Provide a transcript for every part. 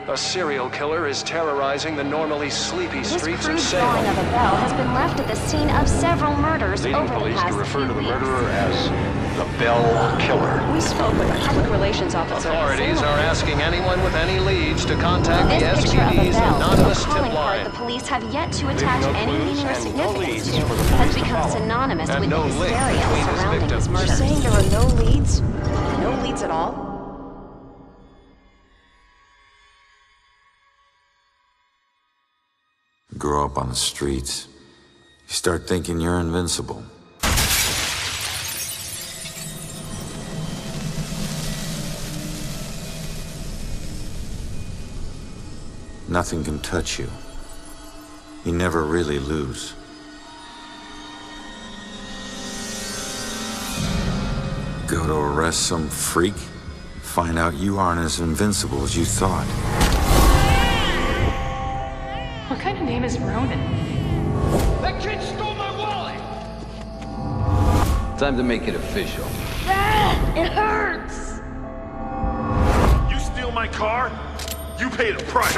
A serial killer is terrorizing the normally sleepy streets of This crude drawing Salem, of a bell has been left at the scene of several murders leading over the police past to refer few to the weeks. murderer as the Bell Killer. We spoke with a public relations officer. Authorities are asking anyone with any leads to contact the This picture of a SPD's bell, anonymous a tip calling card line. the police have yet to attach no any clues meaning or and no significance leads to, for the has police to become follow. synonymous And with no the link hysteria between his surrounding victims. his You're murder. saying there are no leads? No leads at all? Grow up on the streets. You start thinking you're invincible. Nothing can touch you. You never really lose. Go to arrest some freak, find out you aren't as invincible as you thought. What kind of name is Ronan? That kid stole my wallet! Time to make it official. It hurts! You steal my car, you pay the price.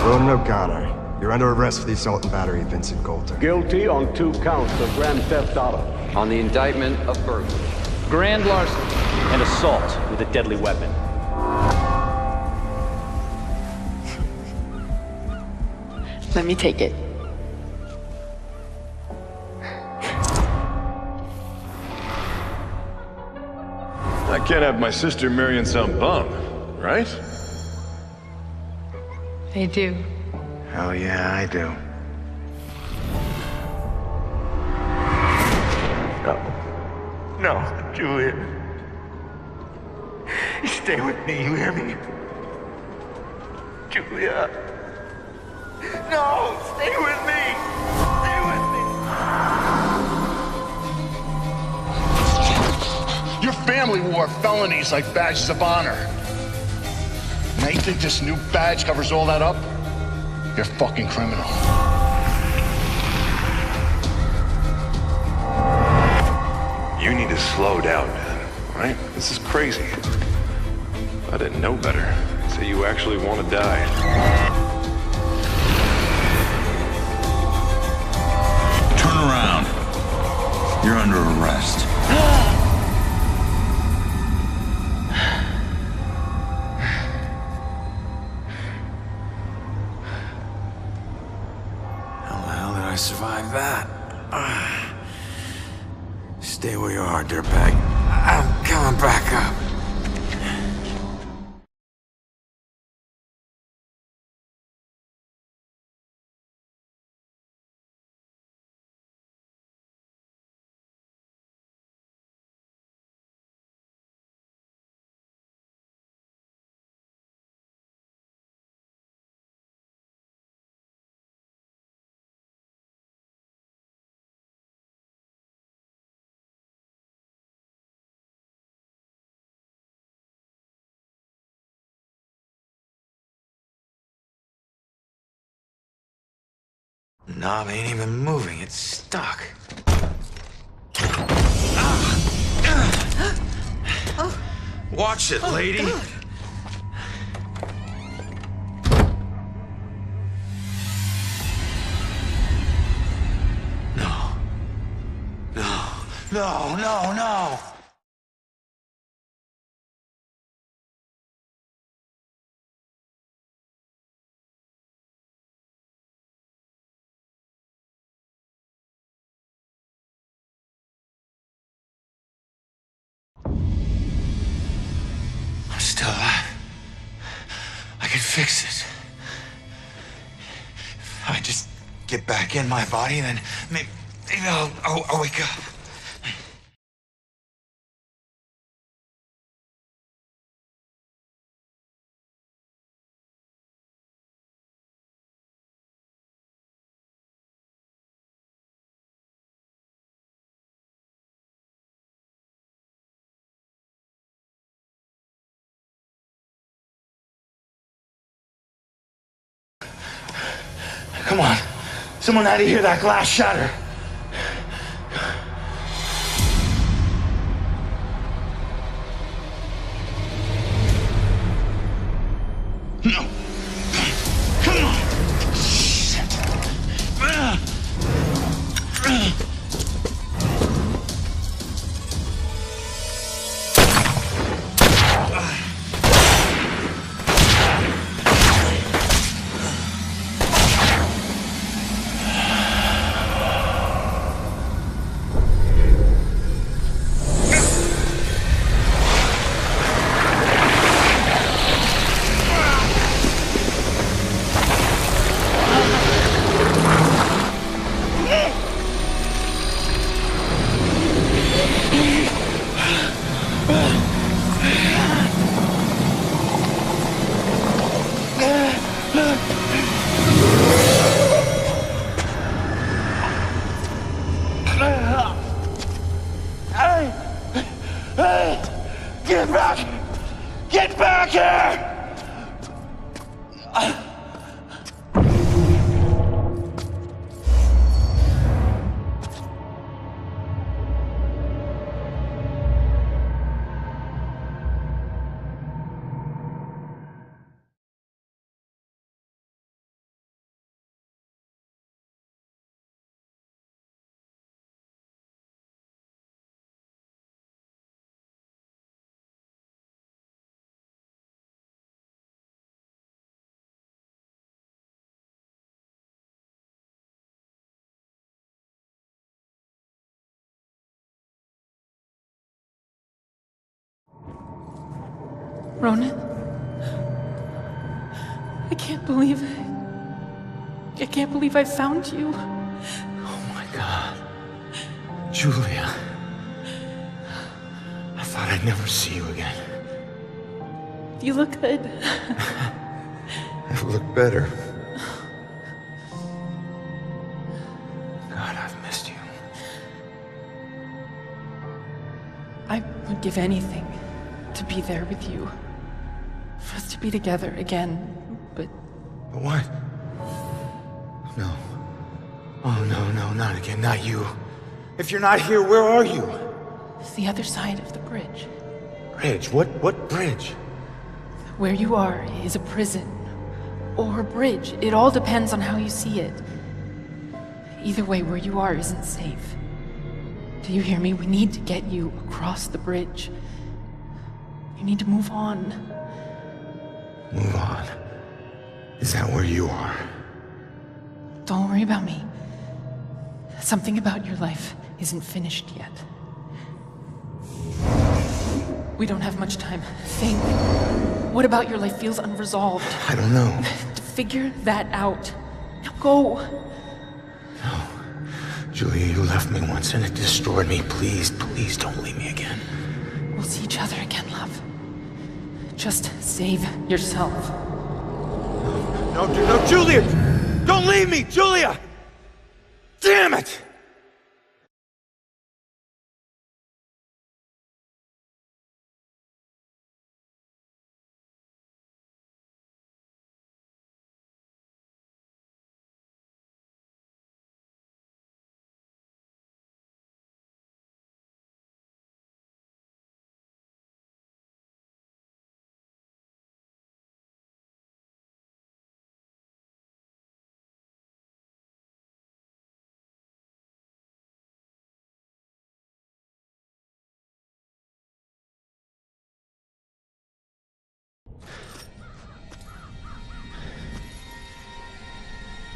Ronan O'Connor, you're under arrest for the assault and battery of Vincent Coulter. Guilty on 2 counts of grand theft auto. On the indictment of burglary. Grand larceny and assault with a deadly weapon. Let me take it. I can't have my sister marrying some bum, right? They do. Hell yeah, I do. No, Julia. Stay with me, you hear me? Julia. No, stay with me! Stay with me! Your family wore felonies like badges of honor. Now you think this new badge covers all that up? You're a fucking criminal. You need to slow down, man. Right? This is crazy. I didn't know better. So you actually want to die. Turn around. You're under arrest. How the hell did I survive that? Stay where you are, dirtbag. I'm coming back up. Knob ain't even moving, it's stuck. Watch it, lady. No. No. No, no, no. I'm still alive. I can fix it. If I just get back in my body, then maybe I'll wake up. Come on. Someone had to hear that glass shatter. No. Come on. Shit. Get back! Get back here! Ronan? I can't believe it. I can't believe I found you. Oh my God. Julia. I thought I'd never see you again. You look good. I've looked better. God, I've missed you. I would give anything to be there with you. For us to be together again, but... But what? No. Oh, no, not again, not you. If you're not here, where are you? It's the other side of the bridge. Bridge? What bridge? Where you are is a prison. Or a bridge. It all depends on how you see it. Either way, where you are isn't safe. Do you hear me? We need to get you across the bridge. You need to move on. Move on? Is that where you are? Don't worry about me. Something about your life isn't finished yet. We don't have much time. Think. What about your life feels unresolved? I don't know. To figure that out. Now go. No. Julia, you left me once and it destroyed me. Please don't leave me again. We'll see each other again, love. Just save yourself. No, Julia! Don't leave me, Julia! Damn it!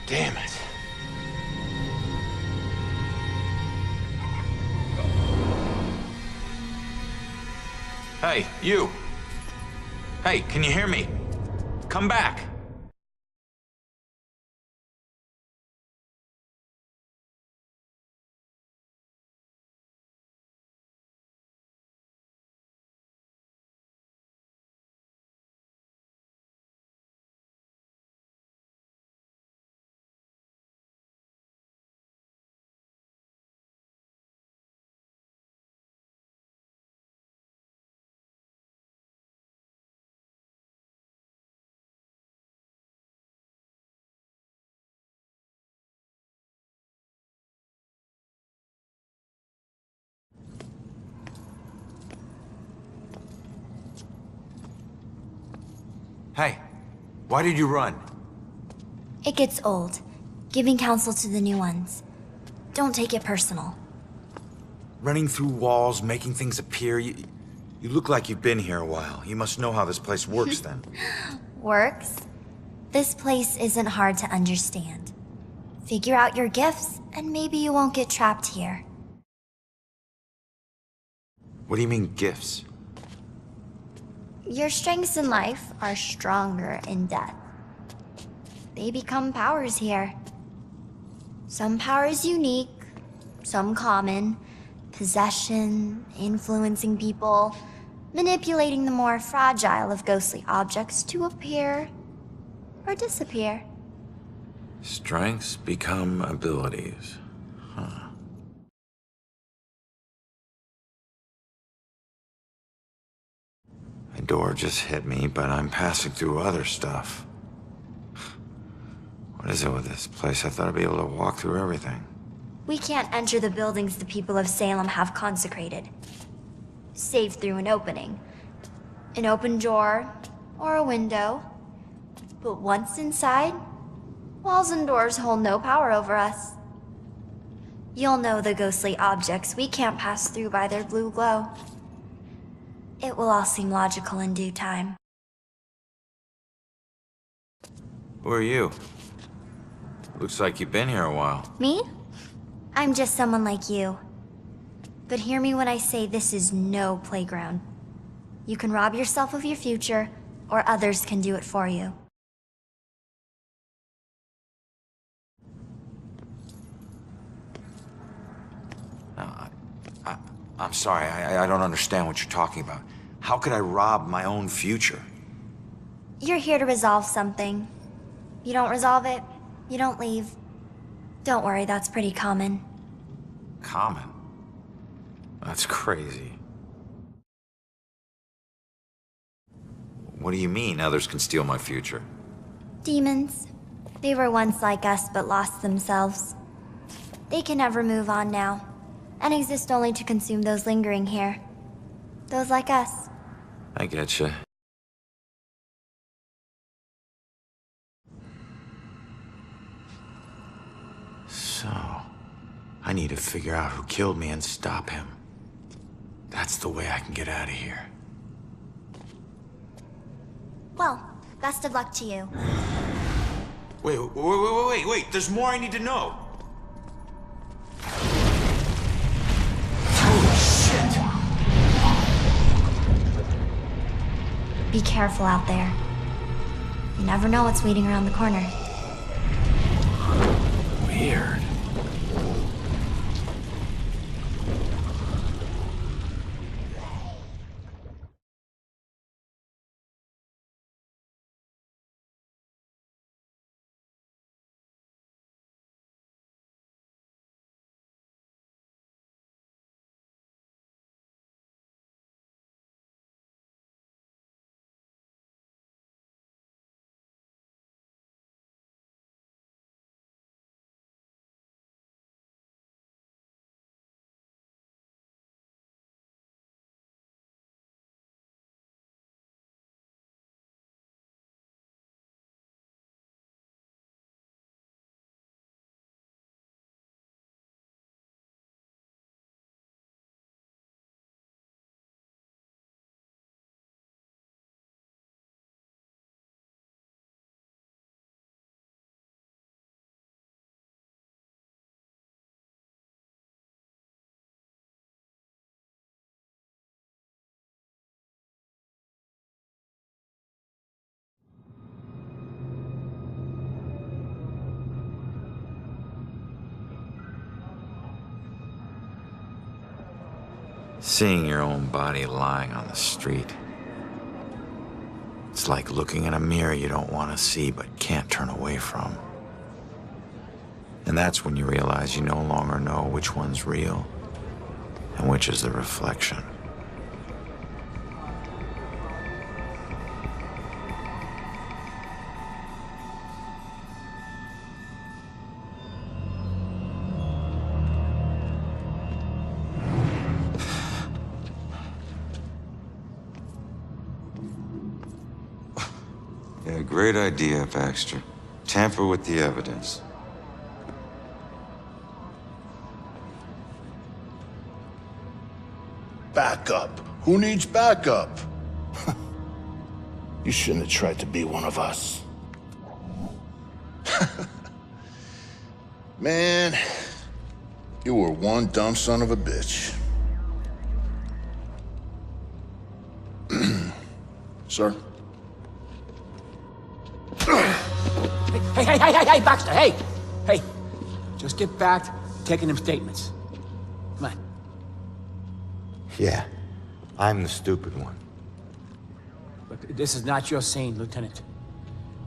Damn it. Hey, you! Hey, can you hear me? Come back! Hey, why did you run? It gets old, giving counsel to the new ones. Don't take it personal. Running through walls, making things appear. You look like you've been here a while. You must know how this place works then. Works? This place isn't hard to understand. Figure out your gifts, and maybe you won't get trapped here. What do you mean, gifts? Your strengths in life are stronger in death. They become powers here. Some powers unique, some common. Possession, influencing people, manipulating the more fragile of ghostly objects to appear or disappear. Strengths become abilities. Huh. A door just hit me, but I'm passing through other stuff. What is it with this place? I thought I'd be able to walk through everything. We can't enter the buildings the people of Salem have consecrated, save through an opening. An open door, or a window. But once inside, walls and doors hold no power over us. You'll know the ghostly objects we can't pass through by their blue glow. It will all seem logical in due time. Who are you? Looks like you've been here a while. Me? I'm just someone like you. But hear me when I say this is no playground. You can rob yourself of your future, or others can do it for you. I'm sorry, I don't understand what you're talking about. How could I rob my own future? You're here to resolve something. You don't resolve it, you don't leave. Don't worry, that's pretty common. Common? That's crazy. What do you mean others can steal my future? Demons. They were once like us but lost themselves. They can never move on now, and exist only to consume those lingering here. Those like us. I getcha. So, I need to figure out who killed me and stop him. That's the way I can get out of here. Well, best of luck to you. Wait, there's more I need to know. Holy shit! Be careful out there. You never know what's waiting around the corner. Weird. Seeing your own body lying on the street. It's like looking in a mirror you don't want to see but can't turn away from. And that's when you realize you no longer know which one's real and which is the reflection. Yeah, great idea, Baxter. Tamper with the evidence. Backup. Who needs backup? You shouldn't have tried to be one of us. Man, you were one dumb son of a bitch. Sir? Hey, Baxter, hey! Hey, just get back to taking them statements. Come on. Yeah, I'm the stupid one. Look, this is not your scene, Lieutenant.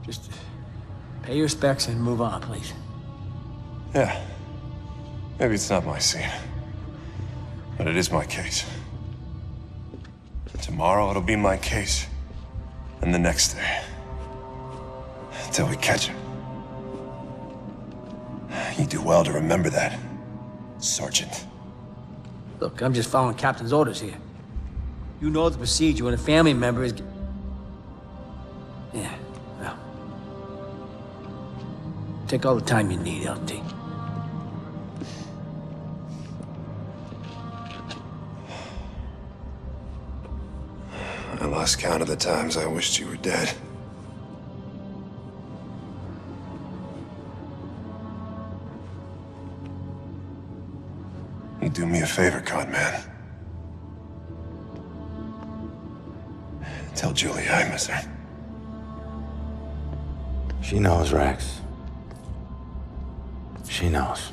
Just pay your respects and move on, please. Yeah. Maybe it's not my scene. But it is my case. Tomorrow it'll be my case. And the next day. Until we catch him. You do well to remember that, Sergeant. Look, I'm just following Captain's orders here. You know the procedure when a family member is... Yeah, well... Take all the time you need, LT. I lost count of the times I wished you were dead. You do me a favor, con man. Tell Julie I miss her. She knows, Rex. She knows.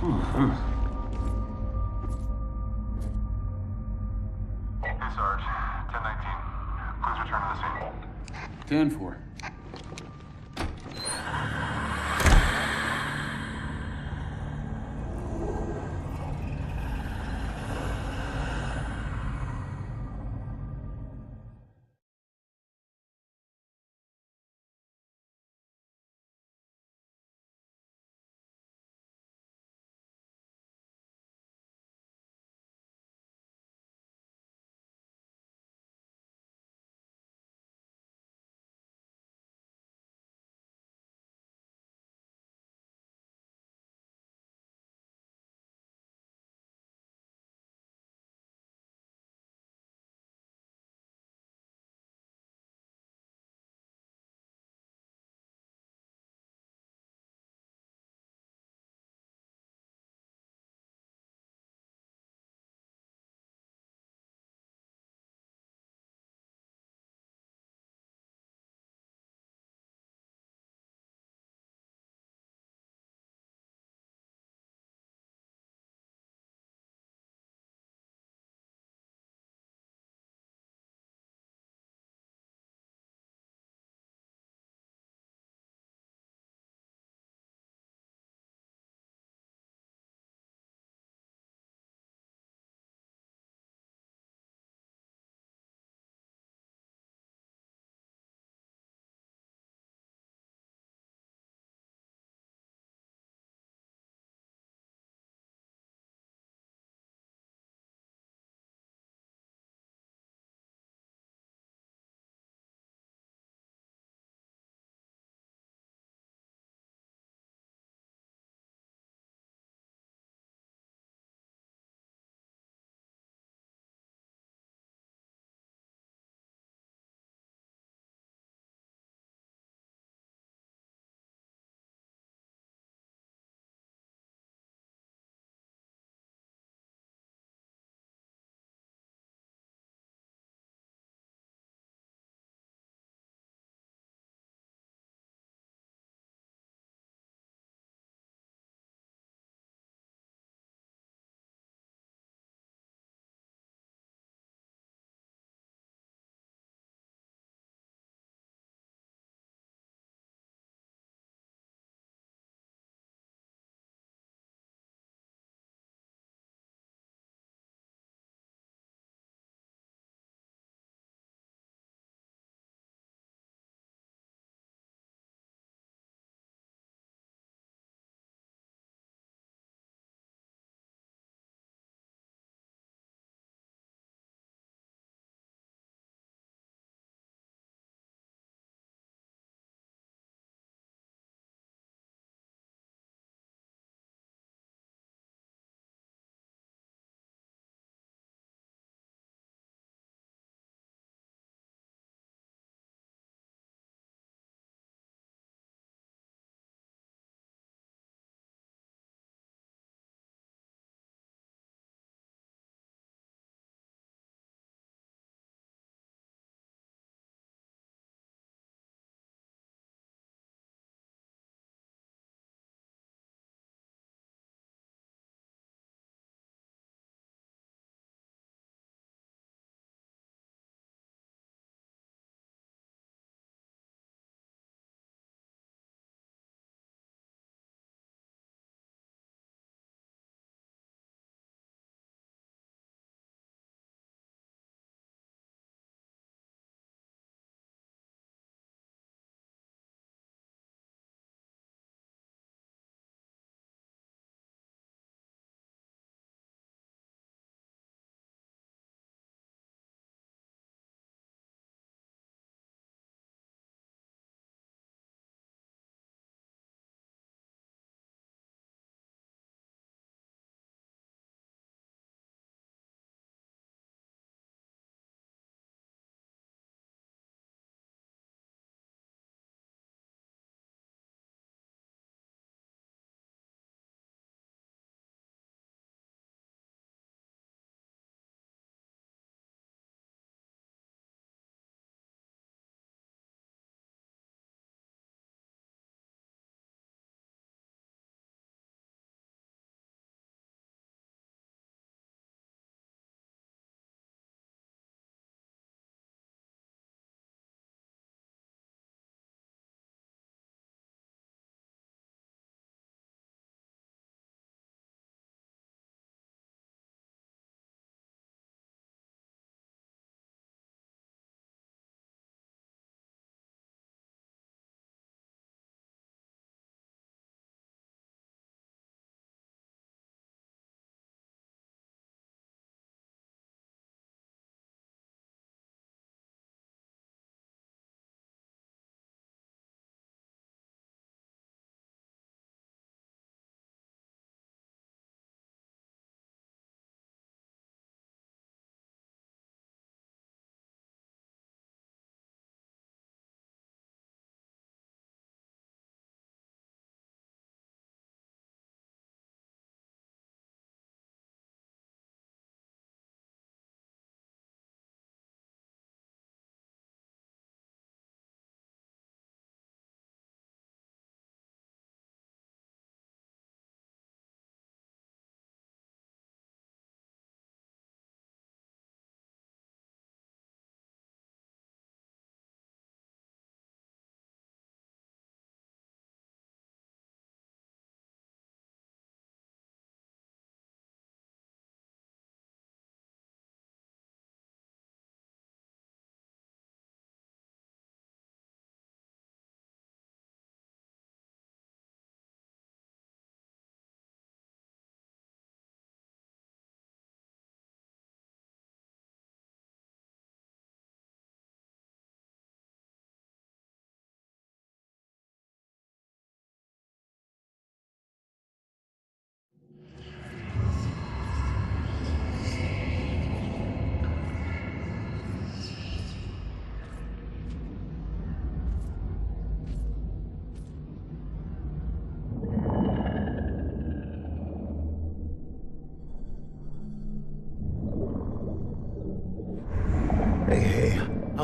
Hey, Sarge. 1019. Please return to the scene. 10-4.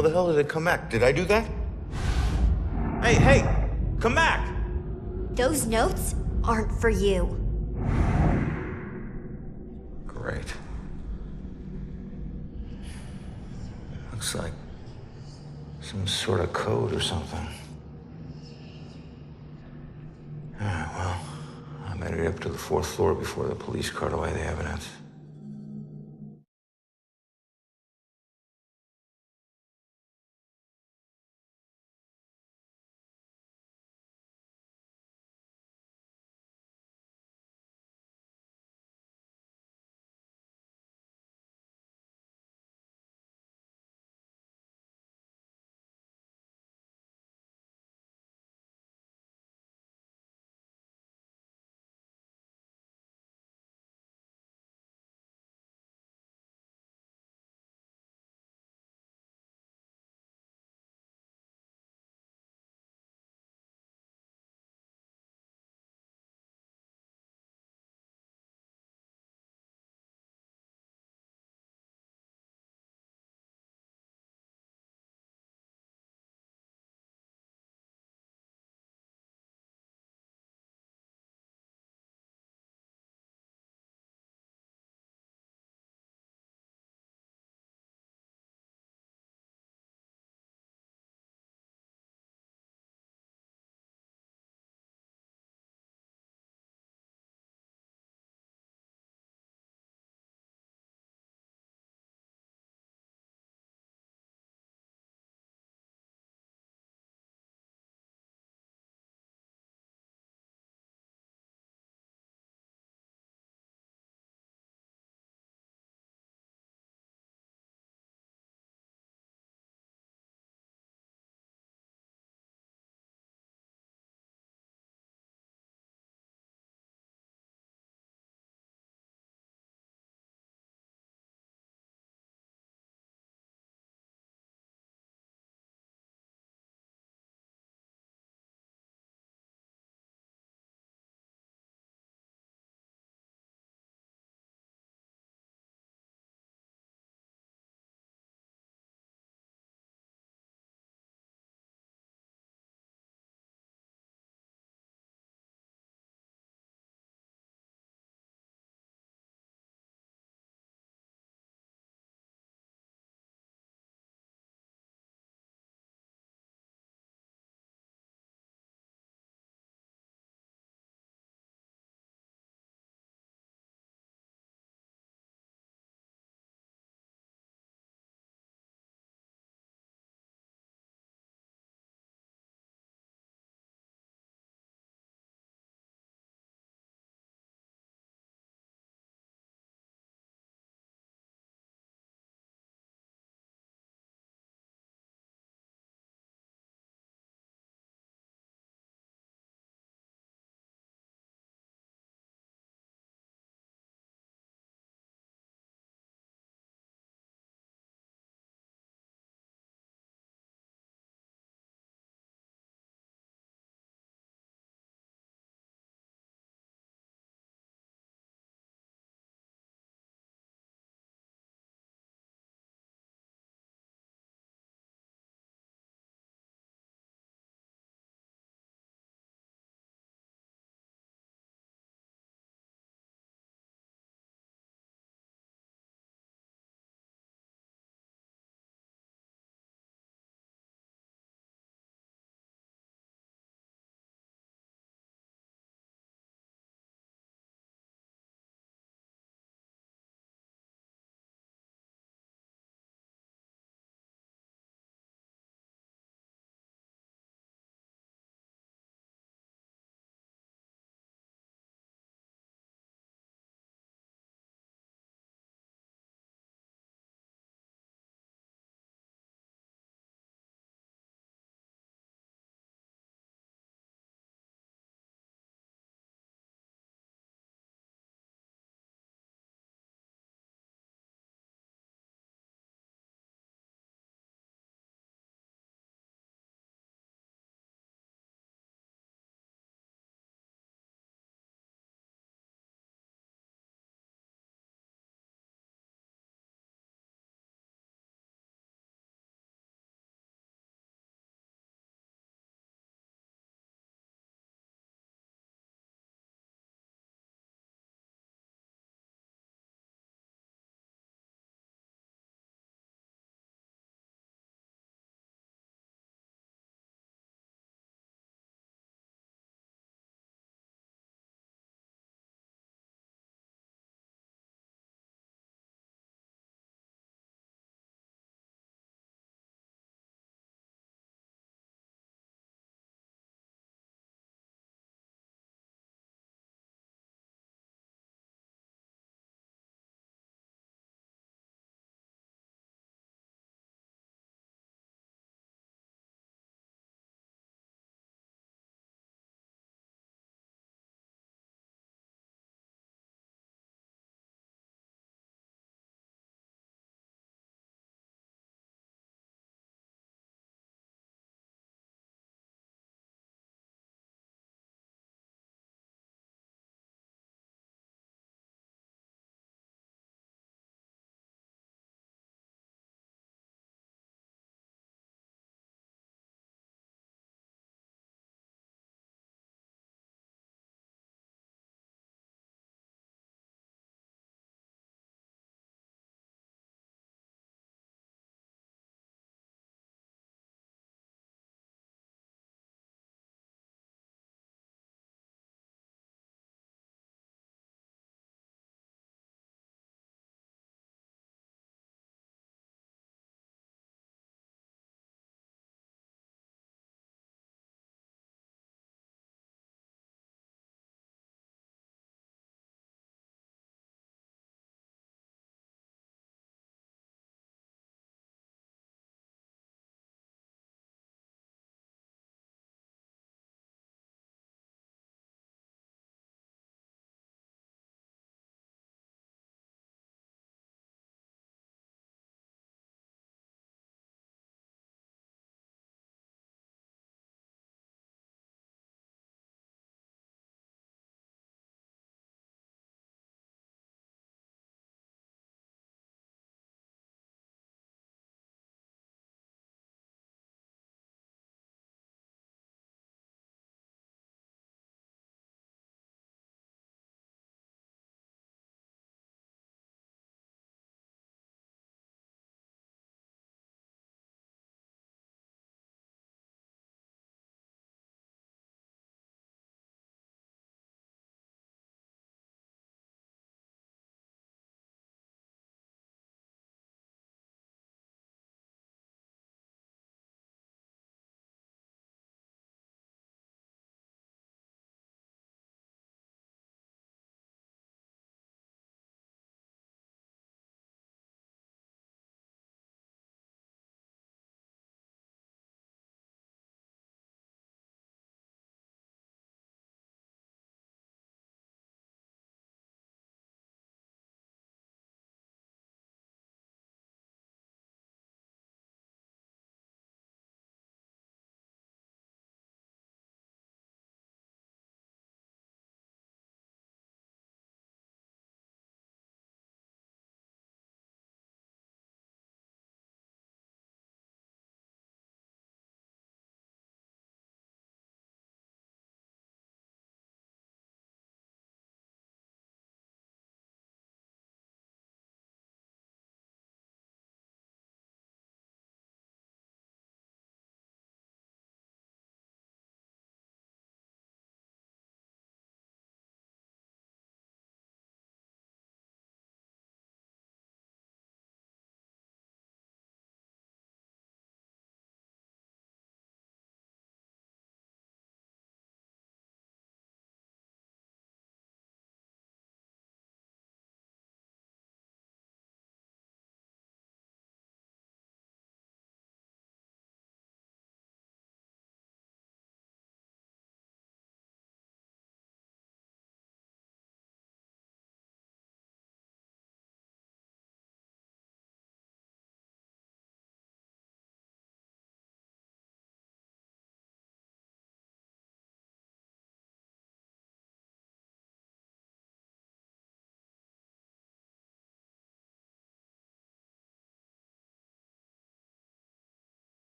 How the hell did it come back? Did I do that? Hey, come back! Those notes aren't for you. Great. Looks like some sort of code or something. Alright, well, I made it up to the 4th floor before the police cart away the evidence.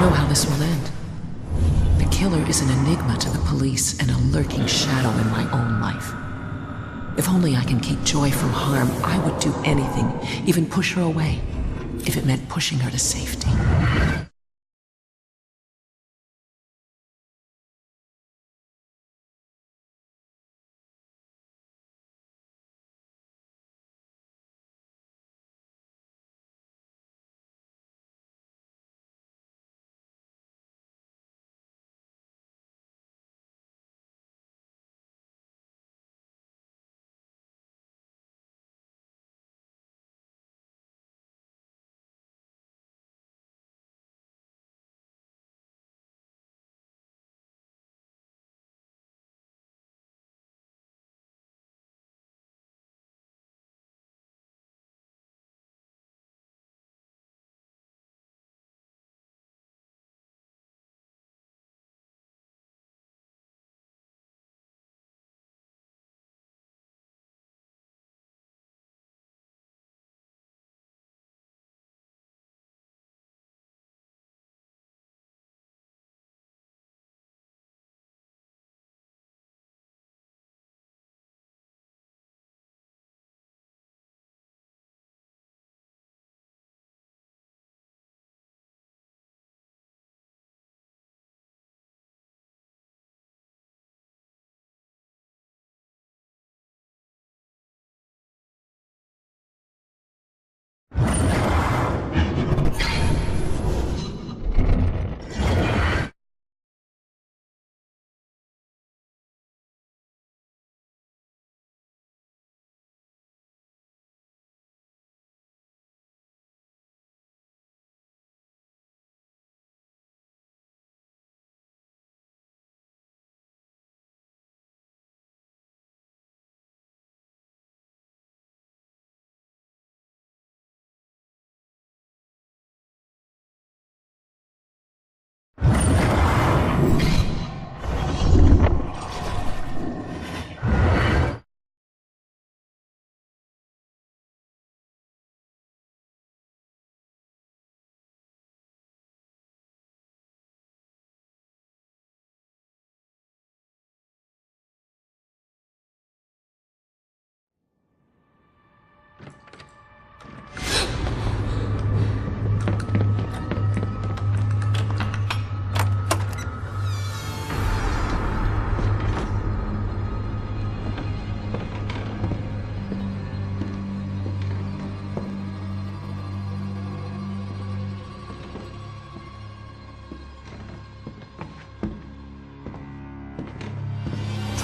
know how this will end. The killer is an enigma to the police and a lurking shadow in my own life. If only I can keep Joy from harm, I would do anything, even push her away, if it meant pushing her to safety.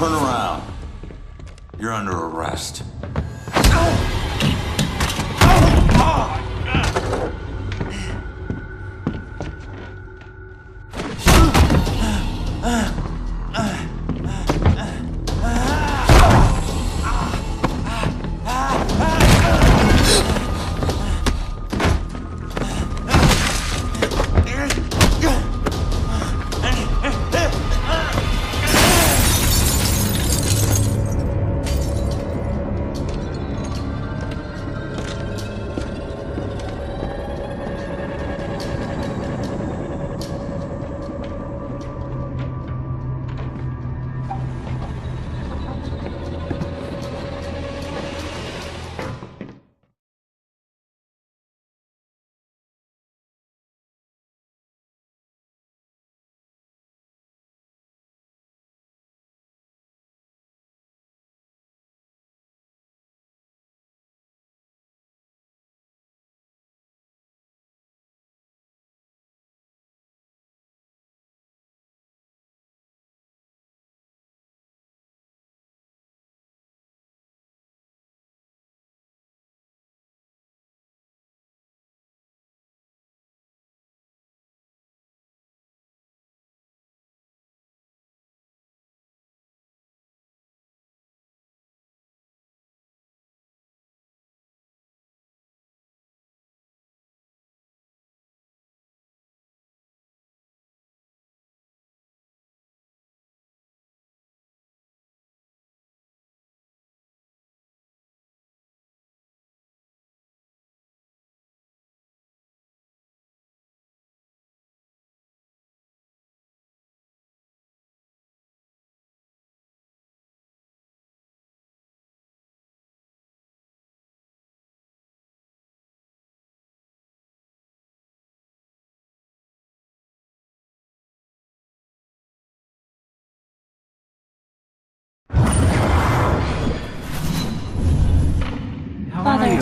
Turn around. You're under arrest.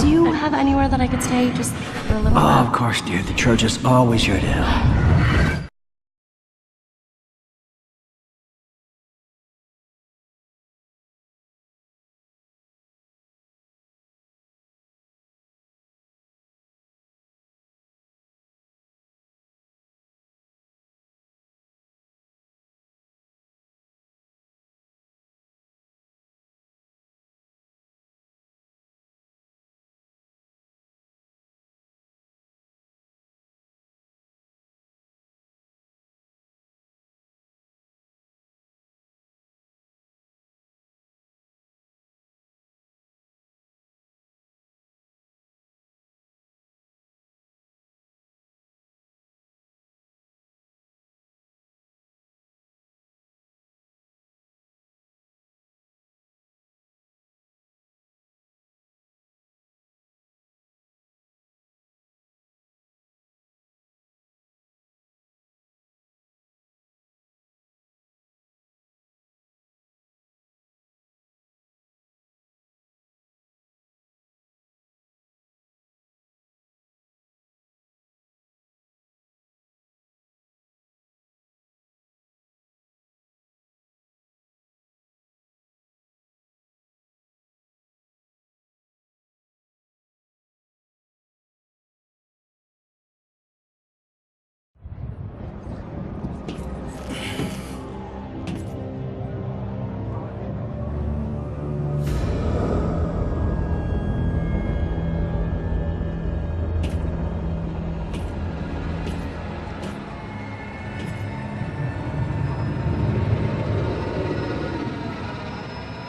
Do you have anywhere that I could stay just for a little Oh, while? of course, dear. The church is always here to help.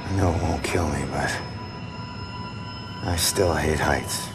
I know it won't kill me, but I still hate heights.